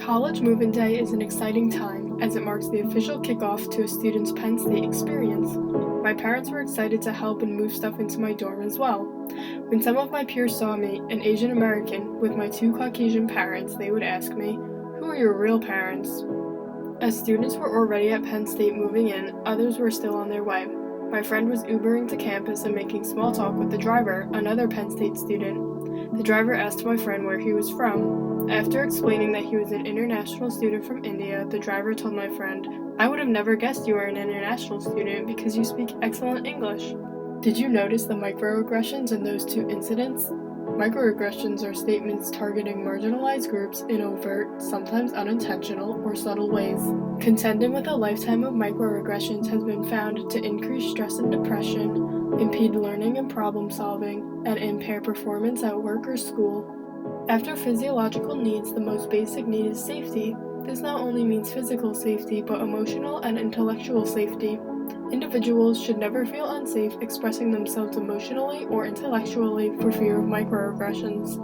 College move-in day is an exciting time as it marks the official kickoff to a student's Penn State experience. My parents were excited to help and move stuff into my dorm as well. When some of my peers saw me, an Asian American, with my two Caucasian parents, they would ask me, "Who are your real parents?" As students were already at Penn State moving in, others were still on their way. My friend was Ubering to campus and making small talk with the driver, another Penn State student. The driver asked my friend where he was from. After explaining that he was an international student from India, the driver told my friend, "I would have never guessed you were an international student because you speak excellent English." Did you notice the microaggressions in those two incidents? Microaggressions are statements targeting marginalized groups in overt, sometimes unintentional, or subtle ways. Contending with a lifetime of microaggressions has been found to increase stress and depression, impede learning and problem solving, and impair performance at work or school. After physiological needs, the most basic need is safety. This not only means physical safety, but emotional and intellectual safety. Individuals should never feel unsafe expressing themselves emotionally or intellectually for fear of microaggressions.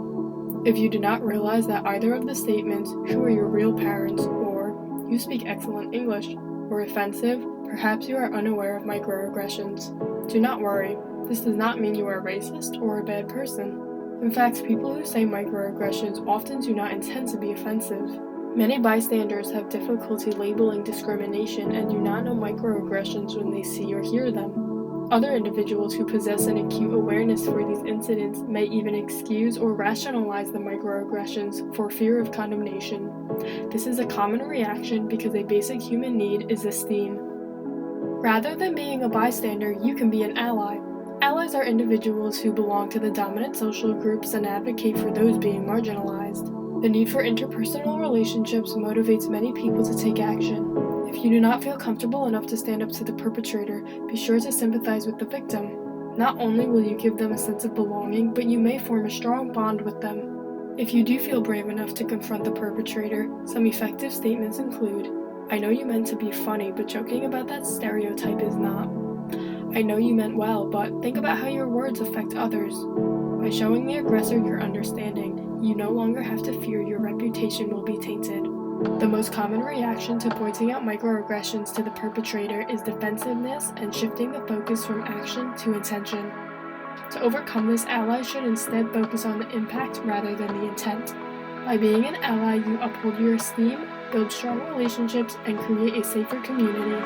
If you do not realize that either of the statements, "Who are your real parents?" or "You speak excellent English," were offensive, perhaps you are unaware of microaggressions. Do not worry. This does not mean you are racist or a bad person. In fact, people who say microaggressions often do not intend to be offensive. Many bystanders have difficulty labeling discrimination and do not know microaggressions when they see or hear them. Other individuals who possess an acute awareness for these incidents may even excuse or rationalize the microaggressions for fear of condemnation. This is a common reaction because a basic human need is esteem. Rather than being a bystander, you can be an ally. Allies are individuals who belong to the dominant social groups and advocate for those being marginalized. The need for interpersonal relationships motivates many people to take action. If you do not feel comfortable enough to stand up to the perpetrator, be sure to sympathize with the victim. Not only will you give them a sense of belonging, but you may form a strong bond with them. If you do feel brave enough to confront the perpetrator, some effective statements include, "I know you meant to be funny, but joking about that stereotype is not. I know you meant well, but think about how your words affect others." By showing the aggressor your understanding, you no longer have to fear your reputation will be tainted. The most common reaction to pointing out microaggressions to the perpetrator is defensiveness and shifting the focus from action to intention. To overcome this, allies should instead focus on the impact rather than the intent. By being an ally, you uphold your esteem, build strong relationships, and create a safer community.